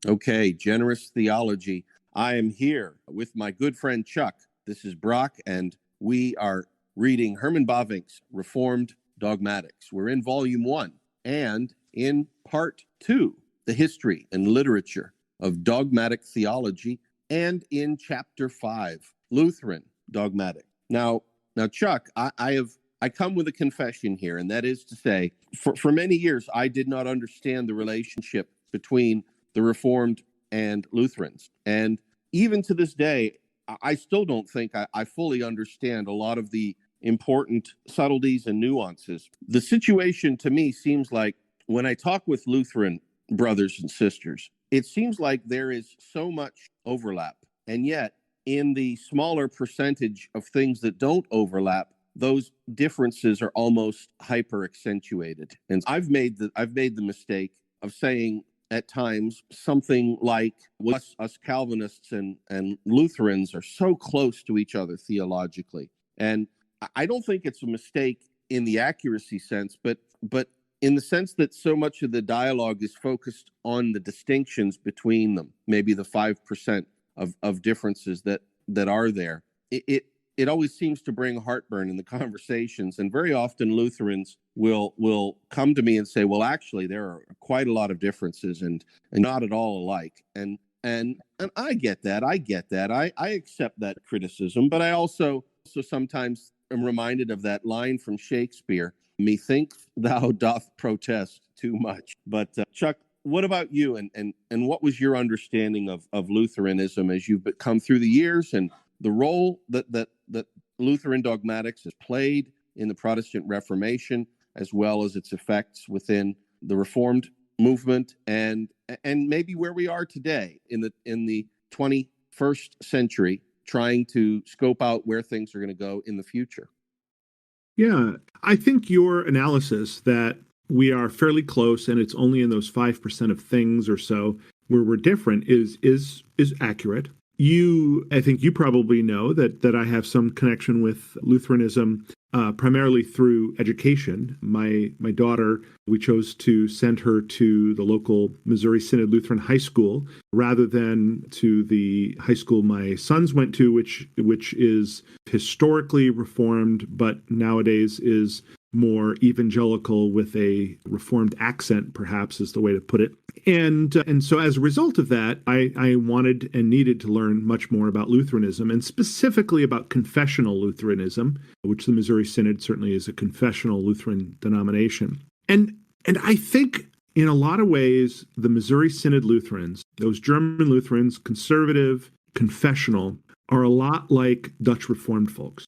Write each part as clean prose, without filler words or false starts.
Okay, generous theology. I am here with my good friend Chuck. This is Brock, and we are reading Herman Bavinck's Reformed Dogmatics. We're in Volume 1, and in Part 2, the history and literature of dogmatic theology, and in Chapter 5, Lutheran Dogmatics. Now, Chuck, I come with a confession here, and that is to say, for many years, I did not understand the relationship between the Reformed and Lutherans. And even to this day, I still don't think I fully understand a lot of the important subtleties and nuances. The situation to me seems like when I talk with Lutheran brothers and sisters, it seems like there is so much overlap. And yet, in the smaller percentage of things that don't overlap, those differences are almost hyper accentuated. And I've made the mistake of saying at times something like us Calvinists and Lutherans are so close to each other theologically. And I don't think it's a mistake in the accuracy sense, but in the sense that so much of the dialogue is focused on the distinctions between them, maybe the 5% of differences that are there. It always seems to bring heartburn in the conversations. And very often Lutherans will come to me and say, well, actually, there are quite a lot of differences and not at all alike. And I get that. I accept that criticism. But I also sometimes am reminded of that line from Shakespeare, methinks thou doth protest too much. But Chuck, what about you? And what was your understanding of Lutheranism as you've come through the years, and the role that Lutheran dogmatics has played in the Protestant Reformation, as well as its effects within the Reformed movement, and maybe where we are today in the 21st century, trying to scope out where things are going to go in the future? Yeah, I think your analysis that we are fairly close and it's only in those 5% of things or so where we're different is accurate. I think you probably know that I have some connection with Lutheranism, primarily through education. My daughter, we chose to send her to the local Missouri Synod Lutheran High School rather than to the high school my sons went to, which is historically Reformed, but nowadays is more evangelical with a Reformed accent, perhaps is the way to put it. And so as a result of that, I wanted and needed to learn much more about Lutheranism, and specifically about confessional Lutheranism, which the Missouri Synod certainly is a confessional Lutheran denomination. And I think in a lot of ways, the Missouri Synod Lutherans, those German Lutherans, conservative, confessional, are a lot like Dutch Reformed folks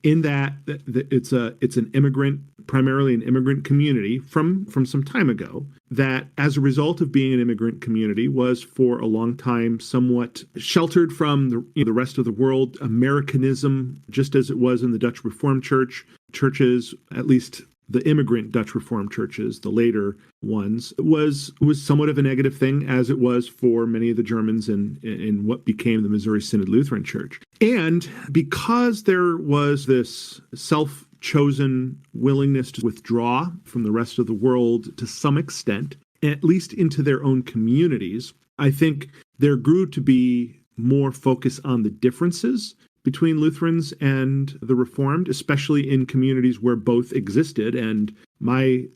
in that it's an immigrant, primarily an immigrant community from some time ago, that as a result of being an immigrant community was for a long time somewhat sheltered from the rest of the world. Americanism, just as it was in the Dutch Reformed churches, at least the immigrant Dutch Reformed churches, the later ones, was somewhat of a negative thing, as it was for many of the Germans in what became the Missouri Synod Lutheran Church. And because there was this self-chosen willingness to withdraw from the rest of the world to some extent, at least into their own communities, I think there grew to be more focus on the differences between Lutherans and the Reformed, especially in communities where both existed. And my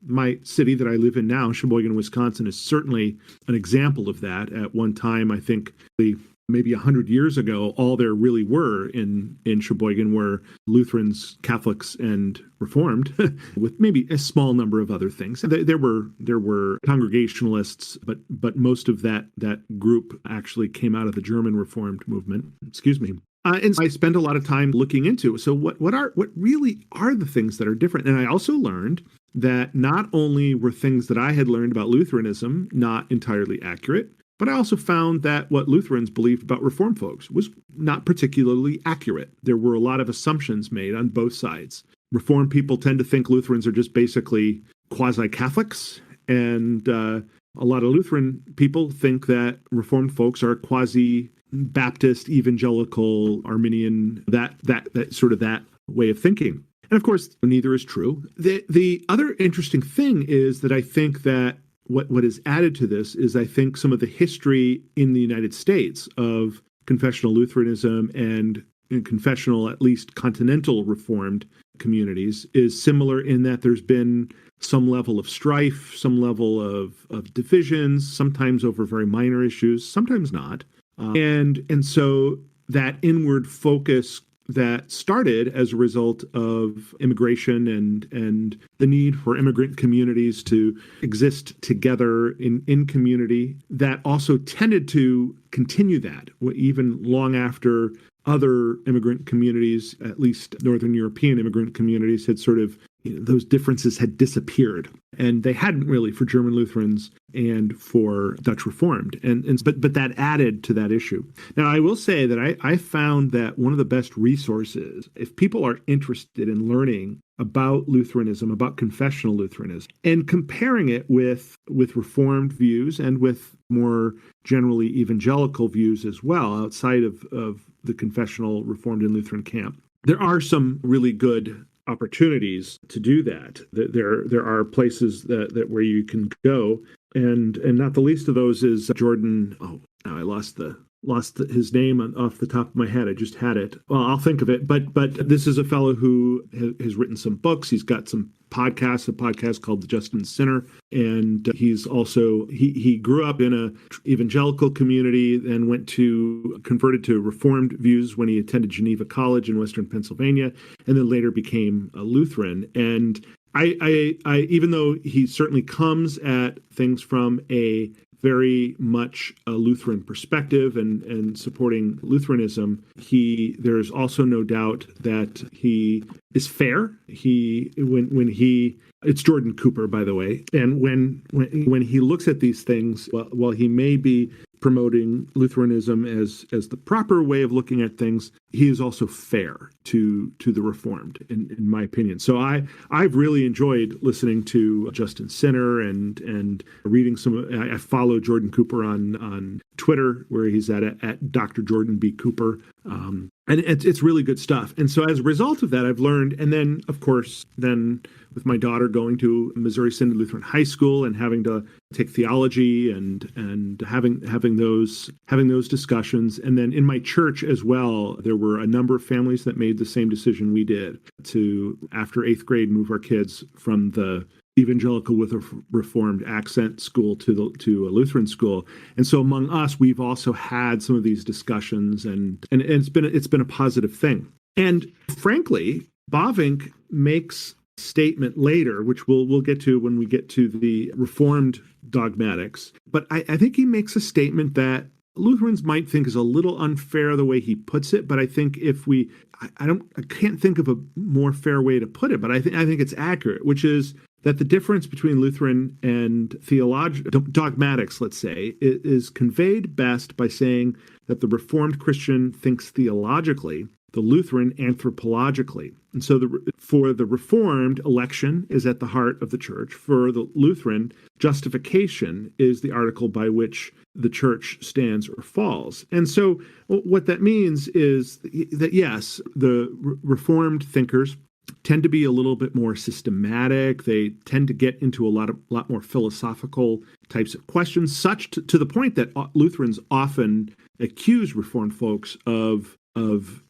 city that I live in now, Sheboygan, Wisconsin, is certainly an example of that. At one time, I think maybe 100 years ago, all there really were in Sheboygan were Lutherans, Catholics, and Reformed, with maybe a small number of other things. There were Congregationalists, but most of that group actually came out of the German Reformed movement. Excuse me. And I spent a lot of time looking into, so what really are the things that are different? And I also learned that not only were things that I had learned about Lutheranism not entirely accurate, but I also found that what Lutherans believed about Reformed folks was not particularly accurate. There were a lot of assumptions made on both sides. Reformed people tend to think Lutherans are just basically quasi-Catholics, and a lot of Lutheran people think that Reformed folks are quasi-Baptist, evangelical, Arminian, that sort of that way of thinking. And of course, neither is true. The other interesting thing is that I think that what is added to this is, I think, some of the history in the United States of confessional Lutheranism and in confessional, at least continental Reformed communities, is similar in that there's been some level of strife, some level of divisions, sometimes over very minor issues, sometimes not. And so that inward focus that started as a result of immigration and the need for immigrant communities to exist together in community, that also tended to continue that even long after other immigrant communities, at least Northern European immigrant communities, had sort of, those differences had disappeared. And they hadn't really for German Lutherans and for Dutch Reformed. But that added to that issue. Now, I will say that I found that one of the best resources, if people are interested in learning about Lutheranism, about confessional Lutheranism, and comparing it with Reformed views and with more generally evangelical views as well, outside of the confessional Reformed and Lutheran camp, there are some really good opportunities to do that. There are places that where you can go, and not the least of those is Jordan. Oh, now I lost his name off the top of my head. I just had it. Well, I'll think of it. But this is a fellow who has written some books. He's got some podcasts, a podcast called The Just and Sinner. And he's also, he grew up in a evangelical community and converted to Reformed views when he attended Geneva College in Western Pennsylvania, and then later became a Lutheran. And I even though he certainly comes at things from a very much a Lutheran perspective and supporting Lutheranism, there's also no doubt that he is fair. It's Jordan Cooper, by the way, and when he looks at these things, while he may be promoting Lutheranism as the proper way of looking at things, he is also fair to the Reformed, in my opinion. So I've really enjoyed listening to Justin Sinner and reading I follow Jordan Cooper on Twitter, where he's at Dr. Jordan B. Cooper. And it's really good stuff. And so as a result of that, I've learned, and then, of course, with my daughter going to Missouri Synod Lutheran High School and having to take theology and having those discussions. And then in my church as well, there were a number of families that made the same decision we did to, after 8th grade, move our kids from the evangelical with a Reformed accent school to a Lutheran school. And so among us, we've also had some of these discussions, and it's been a positive thing. And frankly, Bavinck makes a statement later, which we'll get to when we get to the Reformed dogmatics. But I think he makes a statement that Lutherans might think is a little unfair the way he puts it, but I think I can't think of a more fair way to put it, but I think it's accurate, which is that the difference between Lutheran and dogmatics, let's say, is conveyed best by saying that the Reformed Christian thinks theologically, the Lutheran anthropologically. And so for the Reformed, election is at the heart of the church. For the Lutheran, justification is the article by which the church stands or falls. And so what that means is that, yes, the Reformed thinkers tend to be a little bit more systematic. They tend to get into a lot more philosophical types of questions, such to the point that Lutherans often accuse Reformed folks of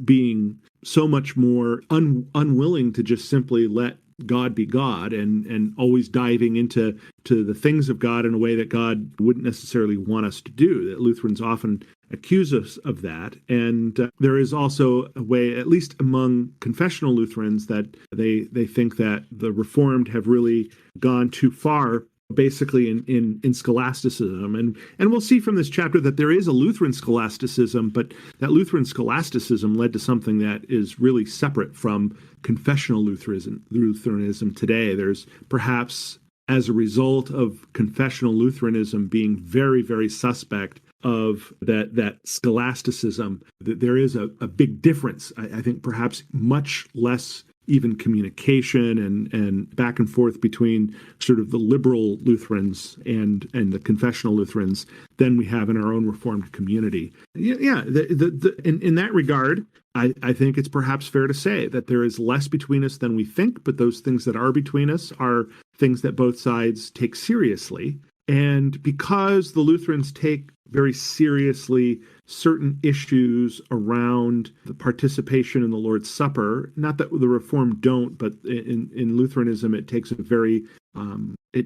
being so much more unwilling to just simply let God be God and always diving into the things of God in a way that God wouldn't necessarily want us to do. That Lutherans often accuse us of that. And there is also a way, at least among confessional Lutherans, that they think that the Reformed have really gone too far, basically in scholasticism. And we'll see from this chapter that there is a Lutheran scholasticism, but that Lutheran scholasticism led to something that is really separate from confessional Lutheranism today. There's perhaps, as a result of confessional Lutheranism being very, very suspect of that scholasticism, that there is a big difference. I think perhaps much less even communication and back and forth between sort of the liberal Lutherans and the confessional Lutherans than we have in our own Reformed community. Yeah. In that regard, I think it's perhaps fair to say that there is less between us than we think, but those things that are between us are things that both sides take seriously. And because the Lutherans take very seriously certain issues around the participation in the Lord's Supper, not that the Reformed don't, but in Lutheranism, it takes a very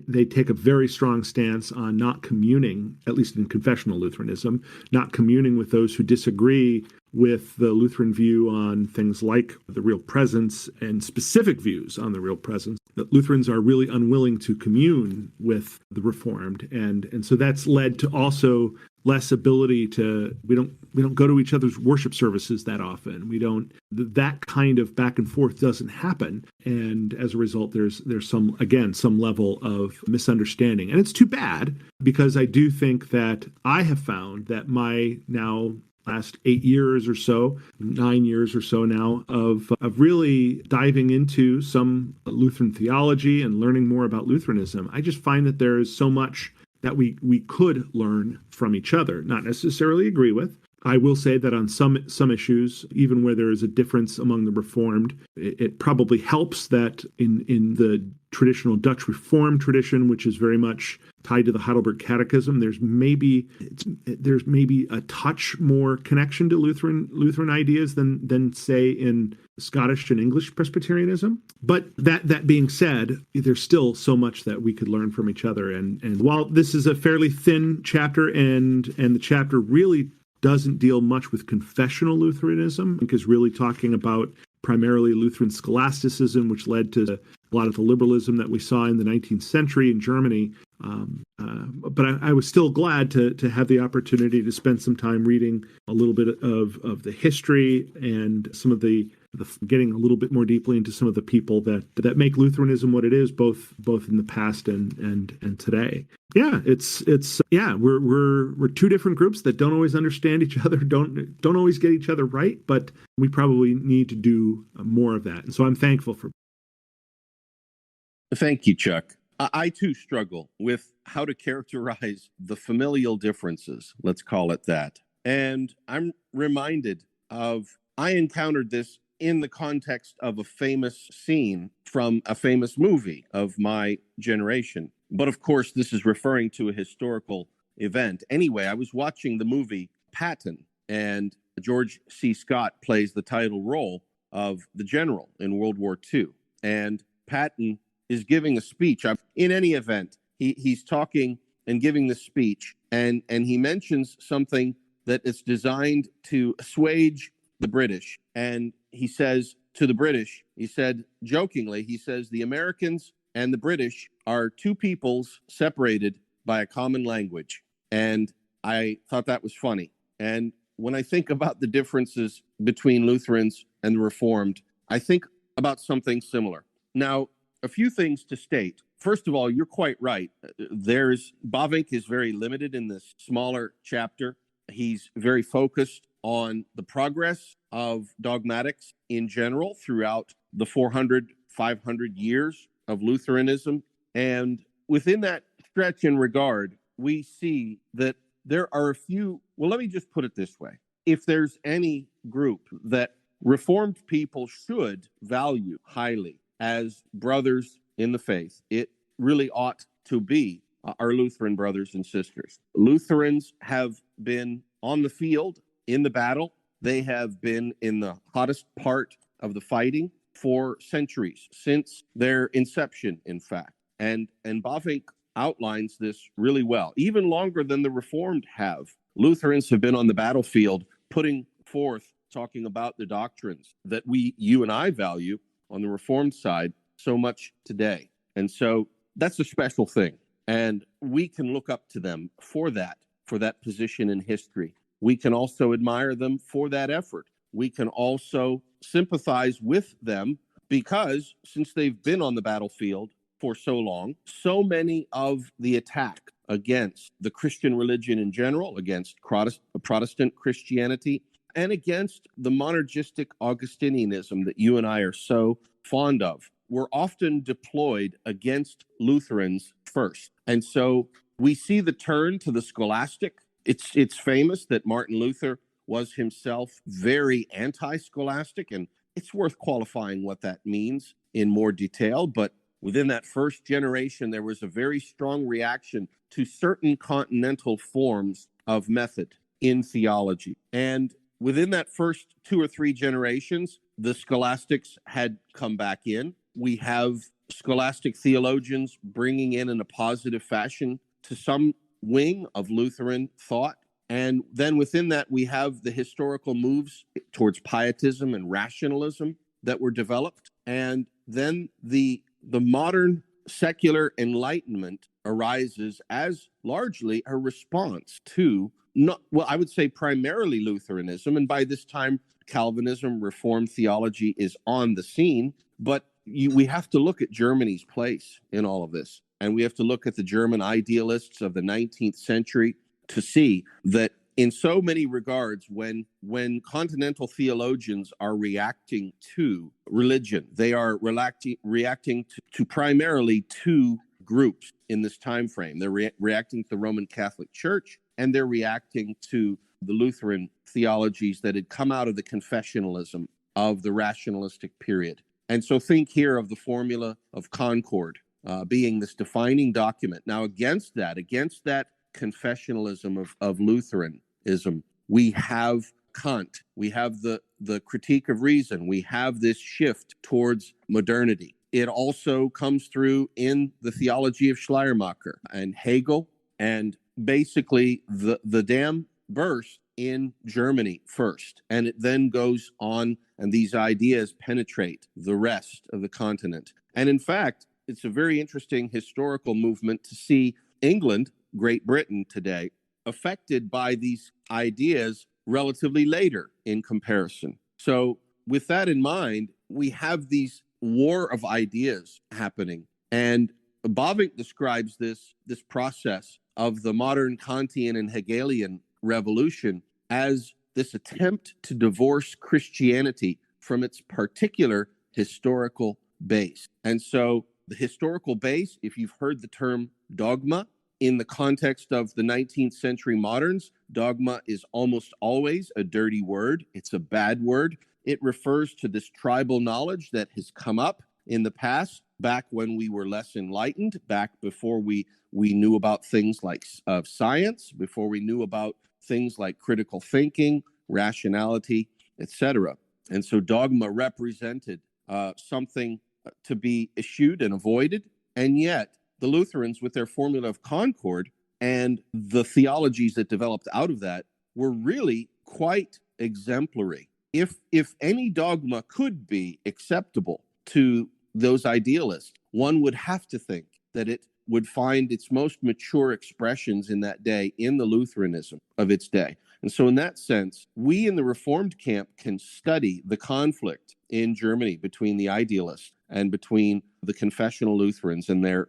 they take a very strong stance on not communing, at least in confessional Lutheranism, not communing with those who disagree with the Lutheran view on things like the real presence and specific views on the real presence. That Lutherans are really unwilling to commune with the Reformed, and so that's led to also less ability to we don't go to each other's worship services that often. We don't that kind of back and forth doesn't happen, and as a result, there's some level of misunderstanding, and it's too bad because I do think that I have found that my now last 8 years or so, 9 years or so now of really diving into some Lutheran theology and learning more about Lutheranism. I just find that there is so much that we could learn from each other, not necessarily agree with. I will say that on some issues, even where there is a difference among the Reformed, it probably helps that in the traditional Dutch Reformed tradition, which is very much tied to the Heidelberg Catechism, there's maybe a touch more connection to Lutheran ideas than say in Scottish and English Presbyterianism. But that being said, there's still so much that we could learn from each other. And while this is a fairly thin chapter, and the chapter really doesn't deal much with confessional Lutheranism, because really talking about primarily Lutheran scholasticism, which led to a lot of the liberalism that we saw in the 19th century in Germany. But I was still glad to have the opportunity to spend some time reading a little bit of the history and some of the getting a little bit more deeply into some of the people that make Lutheranism what it is, both in the past and today. Yeah, we're two different groups that don't always understand each other, don't always get each other right, but we probably need to do more of that. And so I'm thankful for. Thank you, Chuck. I too struggle with how to characterize the familial differences, let's call it that. And I'm reminded I encountered this in the context of a famous scene from a famous movie of my generation. But of course, this is referring to a historical event. Anyway, I was watching the movie Patton, and George C. Scott plays the title role of the general in World War II. And Patton is giving a speech. In any event, he's talking and giving the speech, and he mentions something that is designed to assuage the British. And he says to the British, he said, jokingly, he says, the Americans and the British are two peoples separated by a common language. And I thought that was funny. And when I think about the differences between Lutherans and the Reformed, I think about something similar. Now, a few things to state. First of all, you're quite right. Bavinck is very limited in this smaller chapter. He's very focused on the progress of dogmatics in general throughout the 400, 500 years of Lutheranism. And within that stretch and regard, we see that there are a few, well, let me just put it this way. If there's any group that Reformed people should value highly as brothers in the faith, it really ought to be our Lutheran brothers and sisters. Lutherans have been on the field in the battle. They have been in the hottest part of the fighting for centuries, since their inception, in fact. And Bavinck outlines this really well. Even longer than the Reformed have. Lutherans have been on the battlefield putting forth, talking about the doctrines that you and I value on the Reformed side so much today. And so that's a special thing. And we can look up to them for that position in history. We can also admire them for that effort. We can also sympathize with them because since they've been on the battlefield for so long, so many of the attack against the Christian religion in general, against Protestant Christianity, and against the monergistic Augustinianism that you and I are so fond of, were often deployed against Lutherans first. And so we see the turn to the scholastic. It's famous that Martin Luther was himself very anti-scholastic, and it's worth qualifying what that means in more detail. But within that first generation, there was a very strong reaction to certain continental forms of method in theology. And within that first 2 or 3 generations, the scholastics had come back in. We have scholastic theologians bringing in a positive fashion to some wing of Lutheran thought. And then within that, we have the historical moves towards pietism and rationalism that were developed. And then the modern secular Enlightenment arises as largely a response to, I would say primarily Lutheranism. And by this time, Calvinism, Reformed theology is on the scene. But we have to look at Germany's place in all of this. And we have to look at the German idealists of the 19th century to see that in so many regards, when continental theologians are reacting to religion, they are reacting to primarily 2 groups in this time frame. They're reacting to the Roman Catholic Church, and they're reacting to the Lutheran theologies that had come out of the confessionalism of the rationalistic period. And so think here of the formula of Concord being this defining document. Now, against that confessionalism of Lutheranism, we have Kant, we have the critique of reason, we have this shift towards modernity. It also comes through in the theology of Schleiermacher and Hegel, and basically the dam burst in Germany first, and it then goes on, and these ideas penetrate the rest of the continent. And in fact, it's a very interesting historical movement to see England, Great Britain today, affected by these ideas relatively later in comparison. So with that in mind, we have these war of ideas happening. And Bavinck describes this process of the modern Kantian and Hegelian revolution as this attempt to divorce Christianity from its particular historical base. And so the historical base, if you've heard the term dogma, in the context of the 19th century moderns, dogma is almost always a dirty word. It's a bad word. It refers to this tribal knowledge that has come up in the past, back when we were less enlightened, back before we knew about things like science, before we knew about things like critical thinking, rationality, etc. And so dogma represented something to be eschewed and avoided. And yet the Lutherans, with their formula of Concord and the theologies that developed out of that, were really quite exemplary. If any dogma could be acceptable to those idealists, one would have to think that it would find its most mature expressions in that day in the Lutheranism of its day. And so in that sense, we in the Reformed camp can study the conflict in Germany between the idealists and between the confessional Lutherans and their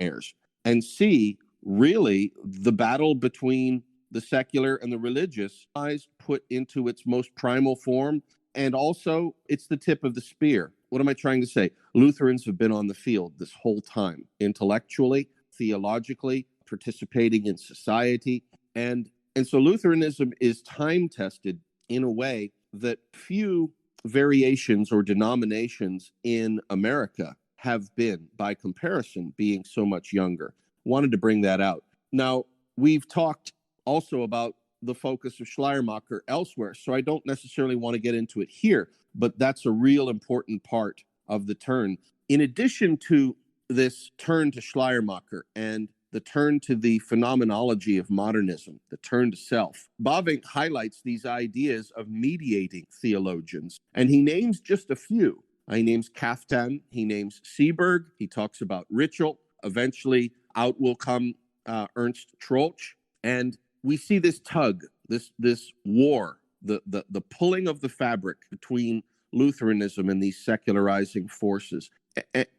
heirs, and see really the battle between the secular and the religious lies put into its most primal form. And also, it's the tip of the spear. What am I trying to say? Lutherans have been on the field this whole time, intellectually, theologically, participating in society. And so Lutheranism is time-tested in a way that few variations or denominations in America have been, by comparison, being so much younger. Wanted to bring that out. Now, we've talked also about the focus of Schleiermacher elsewhere, so I don't necessarily want to get into it here, but that's a real important part of the turn. In addition to this turn to Schleiermacher and the turn to the phenomenology of modernism, the turn to self, Bavinck highlights these ideas of mediating theologians, and he names just a few. He names Kaftan, he names Seeberg, he talks about Ritschl. Eventually, out will come Ernst Troeltsch, and we see this tug, this war, the pulling of the fabric between Lutheranism and these secularizing forces.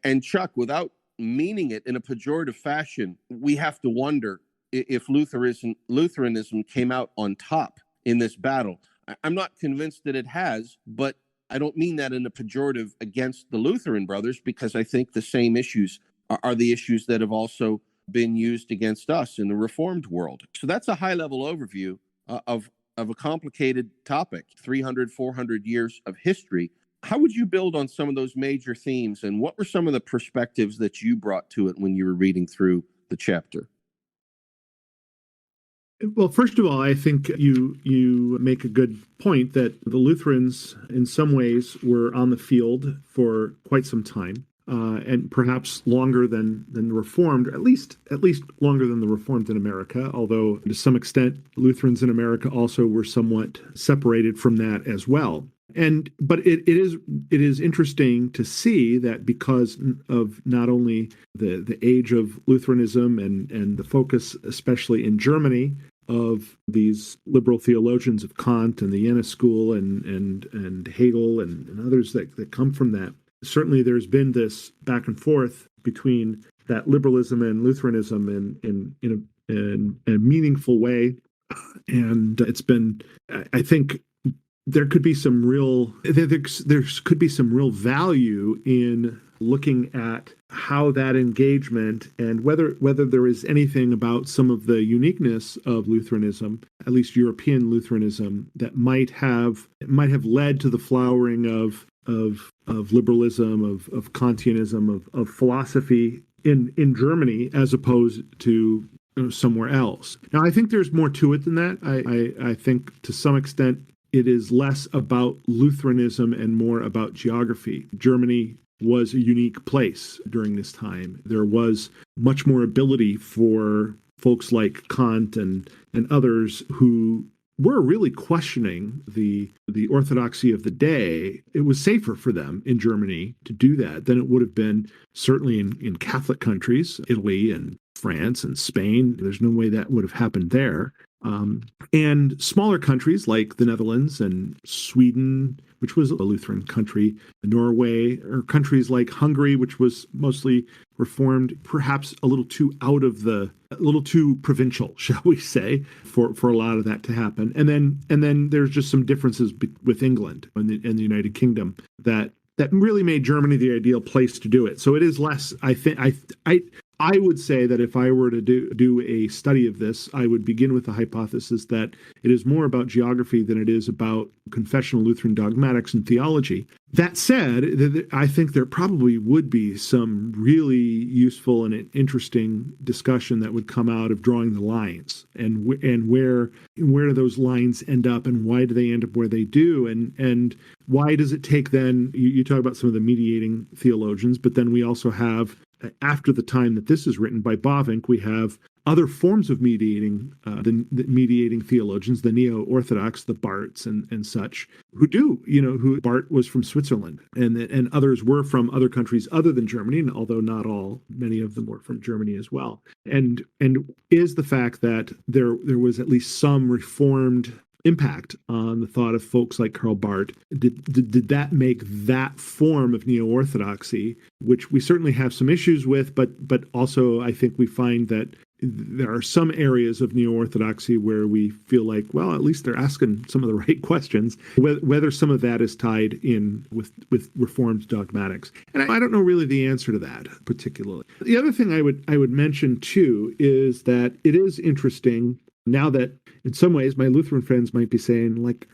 And Chuck, without meaning it in a pejorative fashion, we have to wonder if Lutheranism came out on top in this battle. I'm not convinced that it has, but I don't mean that in a pejorative against the Lutheran brothers, because I think the same issues are the issues that have also been used against us in the Reformed world. So that's a high-level overview of a complicated topic, 300, 400 years of history. How would you build on some of those major themes, and what were some of the perspectives that you brought to it when you were reading through the chapter? Well, first of all, I think you make a good point that the Lutherans, in some ways, were on the field for quite some time, and perhaps longer than the Reformed, at least longer than the Reformed in America. Although to some extent, Lutherans in America also were somewhat separated from that as well. But it is interesting to see that because of not only the age of Lutheranism and the focus, especially in Germany, of these liberal theologians of Kant and the Jena school and Hegel and others that come from that. Certainly there's been this back and forth between that liberalism and Lutheranism in a meaningful way. And it's been, I think, there could be some real value in looking at how that engagement and whether there is anything about some of the uniqueness of Lutheranism, at least European Lutheranism, that might have led to the flowering of liberalism, of Kantianism, of philosophy in Germany as opposed to somewhere else. Now, I think there's more to it than that. I think to some extent it is less about Lutheranism and more about geography. Germany was a unique place during this time. There was much more ability for folks like Kant and others who were really questioning the orthodoxy of the day. It was safer for them in Germany to do that than it would have been certainly in Catholic countries, Italy and France and Spain. There's no way that would have happened there. And smaller countries like the Netherlands and Sweden, which was a Lutheran country, Norway, or countries like Hungary, which was mostly Reformed, perhaps a little too provincial, shall we say, for a lot of that to happen. And then there's just some differences with England and the United Kingdom that really made Germany the ideal place to do it. So it is less, I think, I would say that if I were to do a study of this, I would begin with the hypothesis that it is more about geography than it is about confessional Lutheran dogmatics and theology. That said, I think there probably would be some really useful and interesting discussion that would come out of drawing the lines and where do those lines end up and why do they end up where they do and why does it take then, you talk about some of the mediating theologians, but then we also have, after the time that this is written by Bavinck, we have other forms of mediating, the mediating theologians, the neo-Orthodox, the Barths and such, who Barth was from Switzerland, and others were from other countries other than Germany, and although not all, many of them were from Germany as well. And is the fact that there was at least some Reformed impact on the thought of folks like Karl Barth, did that make that form of neo-Orthodoxy, which we certainly have some issues with, but also I think we find that there are some areas of neo-Orthodoxy where we feel like, well, at least they're asking some of the right questions, whether some of that is tied in with Reformed dogmatics. And I don't know really the answer to that particularly. The other thing I would mention too is that it is interesting now that in some ways my Lutheran friends might be saying, like,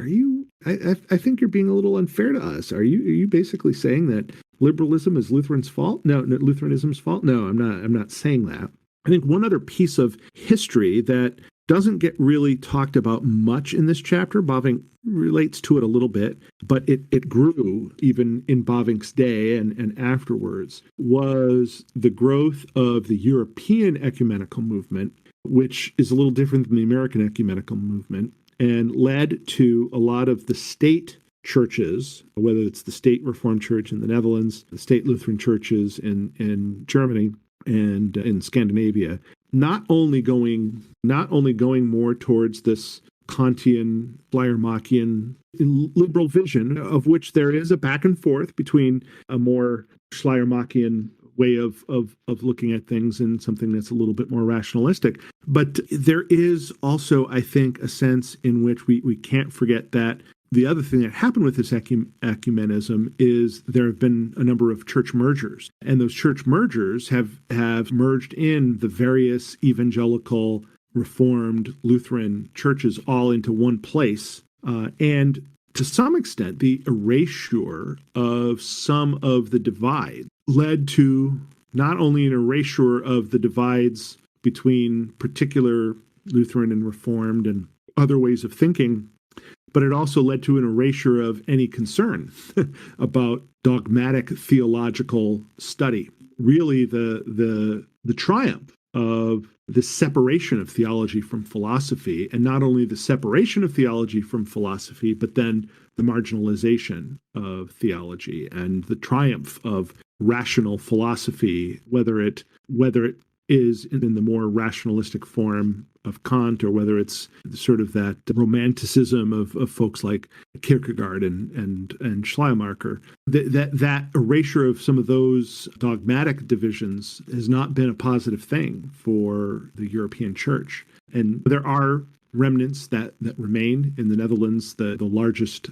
I think you're being a little unfair to us. Are you basically saying that liberalism is Lutheran's fault? No, Lutheranism's fault? No, I'm not saying that. I think one other piece of history that doesn't get really talked about much in this chapter, Bavinck relates to it a little bit, but it grew even in Bavinck's day and afterwards, was the growth of the European ecumenical movement, which is a little different than the American ecumenical movement, and led to a lot of the state churches, whether it's the state Reformed Church in the Netherlands, the state Lutheran churches in Germany and in Scandinavia, not only going more towards this Kantian, Schleiermachian liberal vision, of which there is a back and forth between a more Schleiermachian way of looking at things and something that's a little bit more rationalistic. But there is also, I think, a sense in which we can't forget that the other thing that happened with this ecumenism is there have been a number of church mergers, and those church mergers have merged in the various evangelical, Reformed, Lutheran churches all into one place. And to some extent, the erasure of some of the divide led to not only an erasure of the divides between particular Lutheran and Reformed and other ways of thinking, but it also led to an erasure of any concern about dogmatic theological study. Really, the triumph of the separation of theology from philosophy, and not only the separation of theology from philosophy, but then the marginalization of theology and the triumph of rational philosophy, whether it is in the more rationalistic form of Kant, or whether it's sort of that romanticism of folks like Kierkegaard and Schleiermacher. That erasure of some of those dogmatic divisions has not been a positive thing for the European Church. And there are remnants that remain in the Netherlands. The largest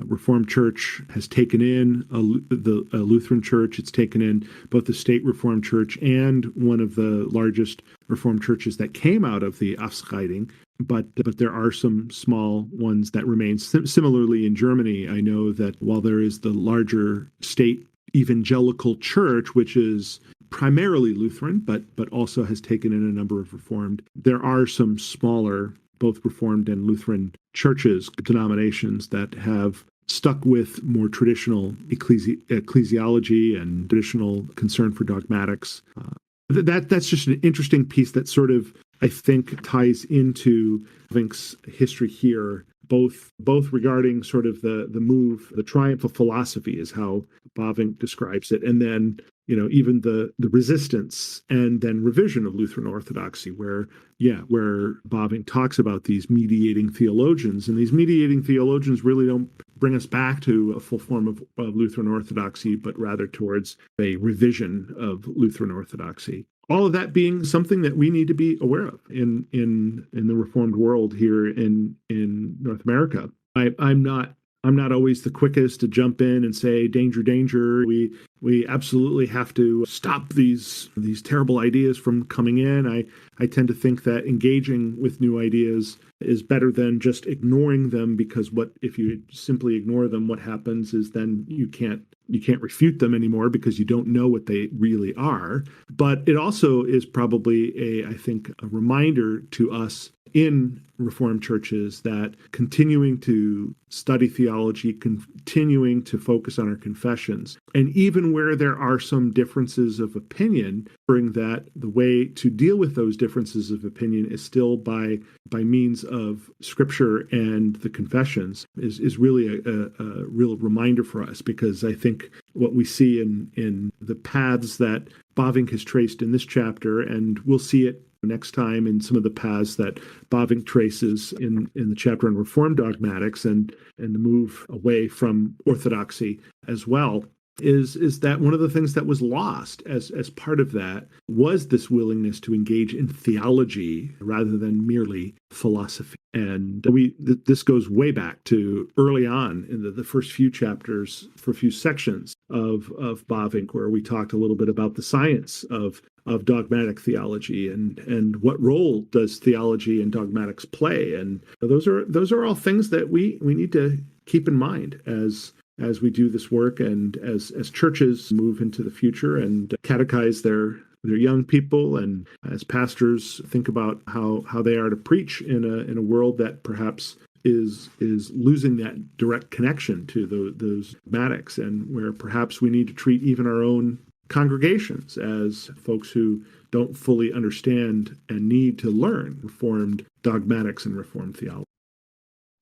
Reformed Church has taken in the Lutheran Church. It's taken in both the state Reformed Church and one of the largest Reformed churches that came out of the Afscheiding. But there are some small ones that remain. Similarly, in Germany, I know that while there is the larger state evangelical church, which is primarily Lutheran, but also has taken in a number of Reformed, there are some smaller, both Reformed and Lutheran churches, denominations that have stuck with more traditional ecclesiology and traditional concern for dogmatics. That's just an interesting piece that sort of, I think, ties into Bavinck's history here, both regarding sort of the move, the triumph of philosophy is how Bavinck describes it, and then even the resistance and then revision of Lutheran orthodoxy, where Bavinck talks about these mediating theologians, and these mediating theologians really don't bring us back to a full form of Lutheran orthodoxy, but rather towards a revision of Lutheran orthodoxy. All of that being something that we need to be aware of in the Reformed world here in North America. I'm not always the quickest to jump in and say, danger, danger. We absolutely have to stop these terrible ideas from coming in. I tend to think that engaging with new ideas is better than just ignoring them, because if you simply ignore them, what happens is then you can't refute them anymore because you don't know what they really are. But it also is probably I think, a reminder to us in Reformed churches that continuing to study theology, continuing to focus on our confessions, and even where there are some differences of opinion, bring that the way to deal with those differences of opinion is still by means of Scripture and the confessions is really a real reminder for us, because I think what we see in the paths that Bavinck has traced in this chapter, and we'll see it next time in some of the paths that Bavinck traces in the chapter on Reformed dogmatics and the move away from orthodoxy as well, is that one of the things that was lost as part of that was this willingness to engage in theology rather than merely philosophy. And this goes way back to early on in the first few chapters, for a few sections of Bavinck, where we talked a little bit about the science of dogmatic theology and what role does theology and dogmatics play. And those are all things that we need to keep in mind as we do this work, and as churches move into the future and catechize their young people, and as pastors think about how they are to preach in a world that perhaps is losing that direct connection to those dogmatics, and where perhaps we need to treat even our own congregations as folks who don't fully understand and need to learn Reformed dogmatics and Reformed theology.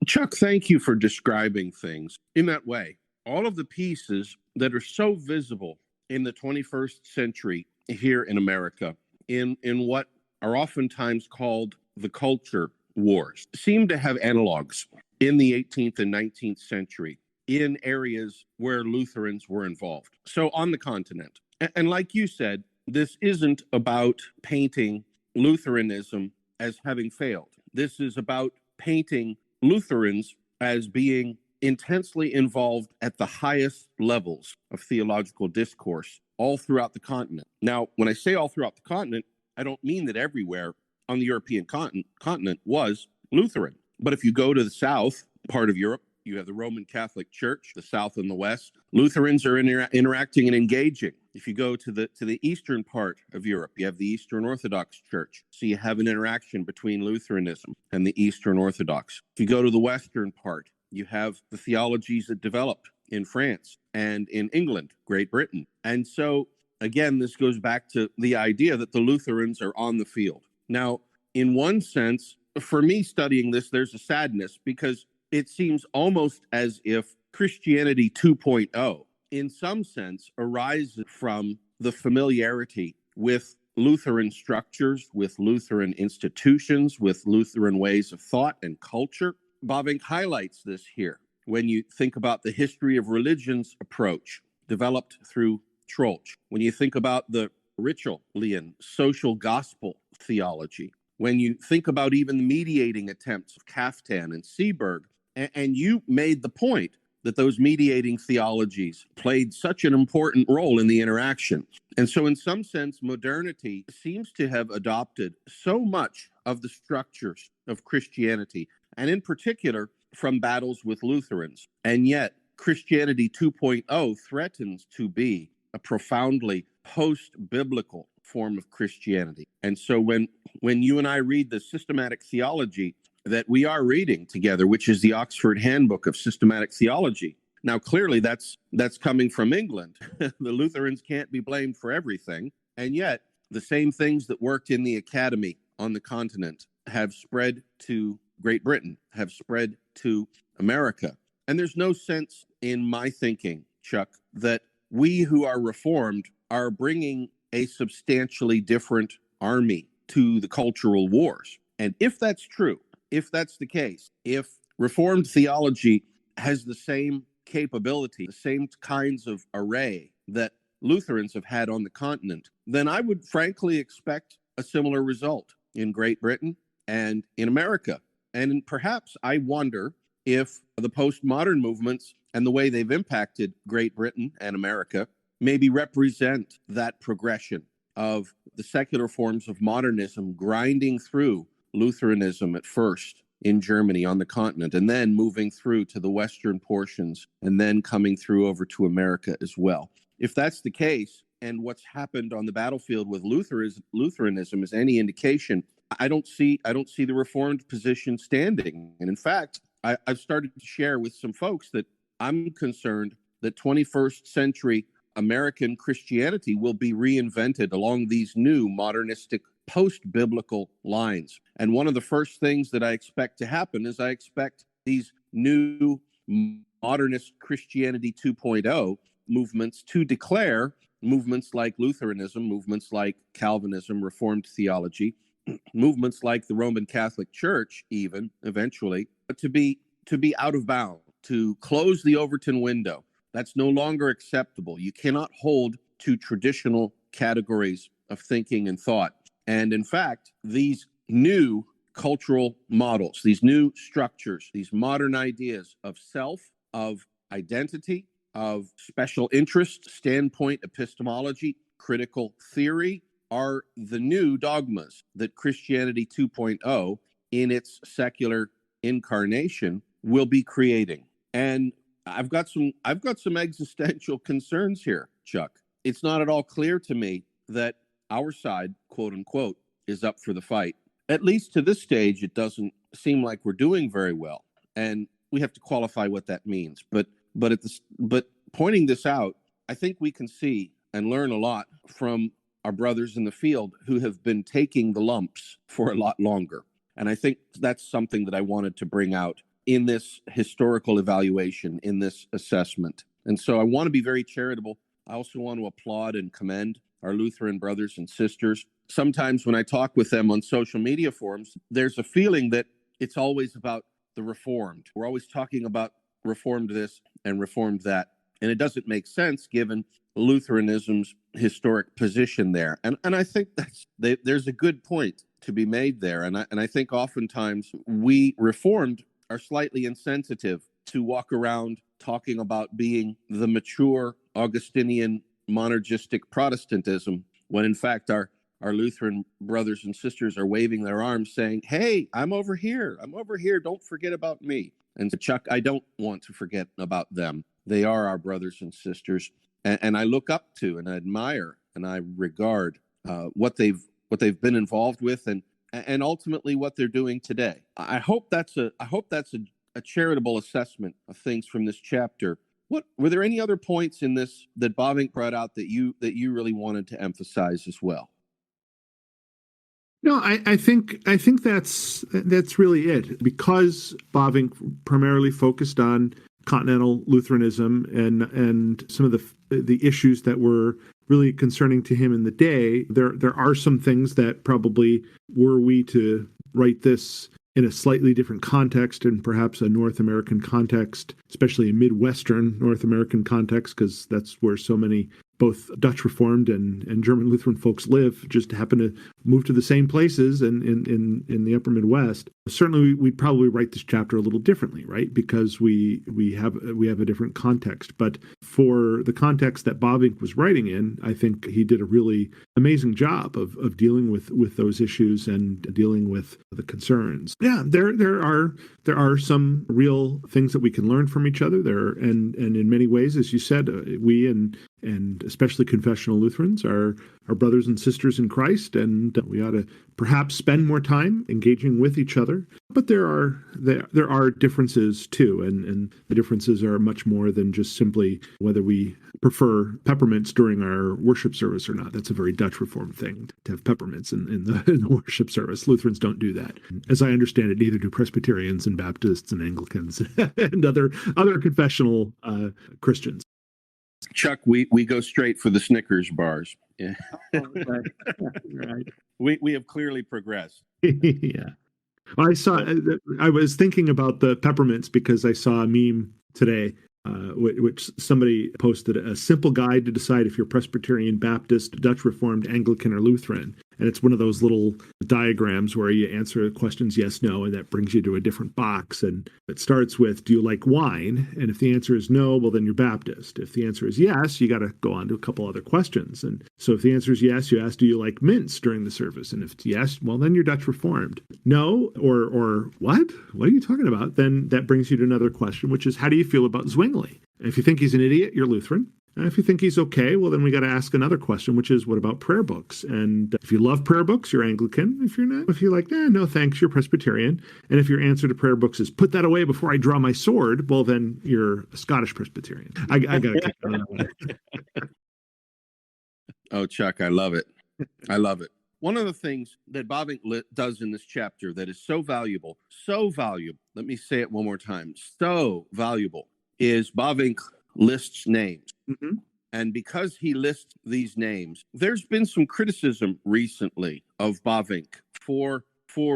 Chuck, thank you for describing things in that way. All of the pieces that are so visible in the 21st century here in America, in what are oftentimes called the culture wars, seem to have analogs in the 18th and 19th century in areas where Lutherans were involved. So on the continent. And like you said, this isn't about painting Lutheranism as having failed. This is about painting Lutherans as being intensely involved at the highest levels of theological discourse all throughout the continent. Now, when I say all throughout the continent, I don't mean that everywhere on the European continent was Lutheran. But if you go to the south part of Europe, You have the Roman Catholic Church, the South and the West. Lutherans are interacting and engaging. If you go to the eastern part of Europe, you have the Eastern Orthodox Church. So you have an interaction between Lutheranism and the Eastern Orthodox. If you go to the western part, you have the theologies that developed in France and in England, Great Britain. And so, again, this goes back to the idea that the Lutherans are on the field. Now, in one sense, for me studying this, there's a sadness because it seems almost as if Christianity 2.0, in some sense, arises from the familiarity with Lutheran structures, with Lutheran institutions, with Lutheran ways of thought and culture. Bavinck highlights this here. When you think about the history of religions approach developed through Troeltsch, when you think about the Ritschlian social gospel theology, when you think about even the mediating attempts of Kaftan and Seeberg, and you made the point that those mediating theologies played such an important role in the interaction. And so in some sense, modernity seems to have adopted so much of the structures of Christianity, and in particular from battles with Lutherans. And yet Christianity 2.0 threatens to be a profoundly post-biblical form of Christianity. And so when you and I read the systematic theology that we are reading together, which is the Oxford Handbook of Systematic Theology. Now, clearly, that's coming from England. The Lutherans can't be blamed for everything. And yet, the same things that worked in the academy on the continent have spread to Great Britain, have spread to America. And there's no sense in my thinking, Chuck, that we who are Reformed are bringing a substantially different army to the cultural wars. And if that's true, if that's the case, if Reformed theology has the same capability, the same kinds of array that Lutherans have had on the continent, then I would frankly expect a similar result in Great Britain and in America. And perhaps I wonder if the postmodern movements and the way they've impacted Great Britain and America maybe represent that progression of the secular forms of modernism grinding through Lutheranism at first in Germany on the continent, and then moving through to the Western portions, and then coming through over to America as well. If that's the case, and what's happened on the battlefield with Lutheranism is any indication, I don't see the Reformed position standing. And in fact, I've started to share with some folks that I'm concerned that 21st century American Christianity will be reinvented along these new modernistic post-biblical lines. And one of the first things that I expect to happen is I expect these new modernist Christianity 2.0 movements to declare movements like Lutheranism, movements like Calvinism, Reformed theology, movements like the Roman Catholic Church, even eventually, to be out of bounds, to close the Overton window. That's no longer acceptable. You cannot hold to traditional categories of thinking and thought. And in fact, these new cultural models, these new structures, these modern ideas of self, of identity, of special interest, standpoint epistemology, critical theory, are the new dogmas that Christianity 2.0 in its secular incarnation will be creating. And I've got some existential concerns here, Chuck. It's not at all clear to me that our side, quote unquote, is up for the fight. At least to this stage, it doesn't seem like we're doing very well. And we have to qualify what that means. But pointing this out, I think we can see and learn a lot from our brothers in the field who have been taking the lumps for a lot longer. And I think that's something that I wanted to bring out in this historical evaluation, in this assessment. And so I want to be very charitable. I also want to applaud and commend our Lutheran brothers and sisters. Sometimes when I talk with them on social media forums, there's a feeling that it's always about the Reformed. We're always talking about Reformed this and Reformed that. And it doesn't make sense given Lutheranism's historic position there. And I think there's a good point to be made there. And I think oftentimes we Reformed are slightly insensitive to walk around talking about being the mature Augustinian monergistic Protestantism, when in fact our Lutheran brothers and sisters are waving their arms saying, hey, I'm over here, don't forget about me. And Chuck, I don't want to forget about them. They are our brothers and sisters, and I look up to and I admire and I regard what they've been involved with, and ultimately what they're doing today. I hope that's a charitable assessment of things from this chapter. What were there any other points in this that Bavinck brought out that you really wanted to emphasize as well? No, I think that's really it. Because Bavinck primarily focused on continental Lutheranism and some of the issues that were really concerning to him in the day. There are some things that probably, were we to write this in a slightly different context and perhaps a North American context, especially a Midwestern North American context, because that's where so many both Dutch Reformed and German Lutheran folks live, just happen to move to the same places in the upper Midwest. Certainly, we'd probably write this chapter a little differently, right? Because we have a different context. But for the context that Bavinck was writing in, I think he did a really amazing job of dealing with those issues and dealing with the concerns. Yeah, there are some real things that we can learn from each other there, and in many ways, as you said, we and especially confessional Lutherans are brothers and sisters in Christ, and we ought to perhaps spend more time engaging with each other. But there are differences too, and the differences are much more than just simply whether we prefer peppermints during our worship service or not. That's a very Dutch Reformed thing, to have peppermints in the worship service. Lutherans don't do that. As I understand it, neither do Presbyterians and Baptists and Anglicans and other confessional Christians. Chuck, we go straight for the Snickers bars. Yeah. Oh, okay. Right. We have clearly progressed. Yeah. I was thinking about the peppermints because I saw a meme today, which somebody posted, a simple guide to decide if you're Presbyterian, Baptist, Dutch Reformed, Anglican, or Lutheran. And it's one of those little diagrams where you answer questions yes, no, and that brings you to a different box. And it starts with, do you like wine? And if the answer is no, well, then you're Baptist. If the answer is yes, you got to go on to a couple other questions. And so if the answer is yes, you ask, do you like mints during the service? And if it's yes, well, then you're Dutch Reformed. No, or what? What are you talking about? Then that brings you to another question, which is, how do you feel about Zwingli? And if you think he's an idiot, you're Lutheran. And if you think he's okay, well, then we got to ask another question, which is, what about prayer books? And if you love prayer books, you're Anglican. If you're not, if you're like, no, thanks, you're Presbyterian. And if your answer to prayer books is, put that away before I draw my sword, well, then you're a Scottish Presbyterian. I got to kick on that one. Oh, Chuck, I love it. I love it. One of the things that Bavinck does in this chapter that is so valuable, let me say it one more time, so valuable, is Bavinck lists names. Mm-hmm. And because he lists these names, there's been some criticism recently of Bavinck for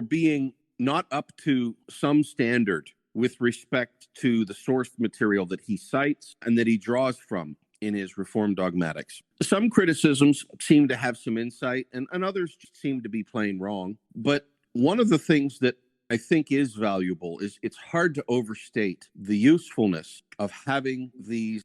being not up to some standard with respect to the source material that he cites and that he draws from in his Reformed Dogmatics. Some criticisms seem to have some insight, and others seem to be plain wrong. But one of the things that I think is valuable is it's hard to overstate the usefulness of having these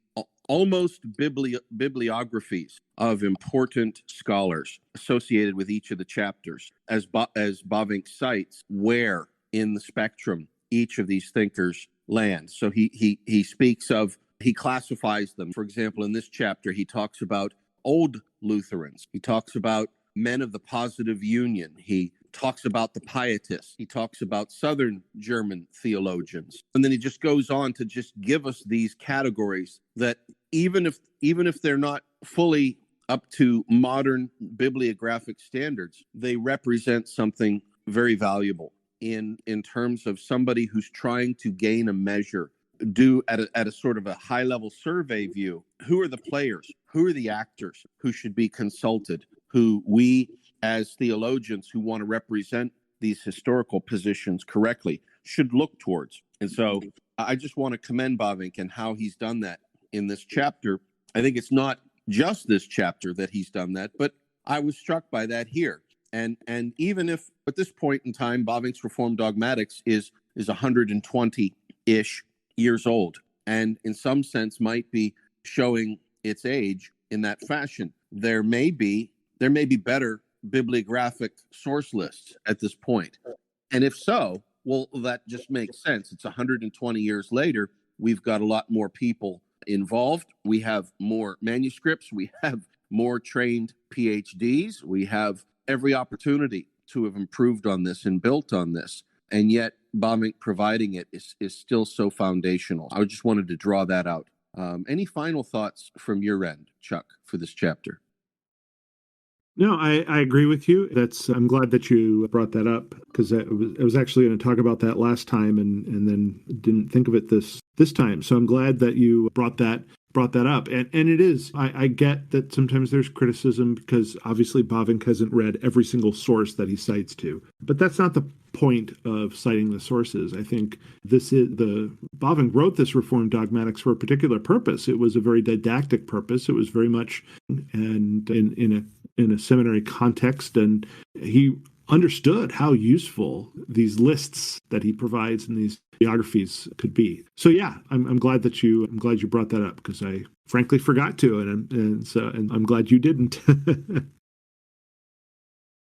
almost bibliographies of important scholars associated with each of the chapters, as Bavinck cites where in the spectrum each of these thinkers lands. So he speaks of, he classifies them. For example, in this chapter, he talks about old Lutherans. He talks about men of the Positive Union. He talks about the Pietists. He talks about Southern German theologians. And then he just goes on to just give us these categories that even if they're not fully up to modern bibliographic standards, they represent something very valuable in terms of somebody who's trying to gain a measure, do at a sort of a high level survey view. Who are the players? Who are the actors who should be consulted? Who we as theologians who want to represent these historical positions correctly should look towards. And so I just want to commend Bavinck and how he's done that in this chapter. I think it's not just this chapter that he's done that, but I was struck by that here. And even if at this point in time, Bavinck's Reformed Dogmatics is 120-ish years old, and in some sense might be showing its age in that fashion, there may be better bibliographic source lists at this point. And if so, Well, that just makes sense. It's 120 years later. We've got a lot more people involved. We have more manuscripts. We have more trained PhDs. We have every opportunity to have improved on this and built on this. And yet, Bavinck providing it is still so foundational. I just wanted to draw that out. Any final thoughts from your end, Chuck, for this chapter? No, I agree with you. I'm glad that you brought that up, because I was actually going to talk about that last time and then didn't think of it this time. So I'm glad that you brought that up. And it is, I get that sometimes there's criticism because obviously Bavinck hasn't read every single source that he cites to. But that's not the point of citing the sources. I think Bavinck wrote this Reformed Dogmatics for a particular purpose. It was a very didactic purpose. It was very much and in a seminary context, and he understood how useful these lists that he provides in these biographies could be. So yeah, I'm glad you brought that up, because I frankly forgot to, and I'm glad you didn't.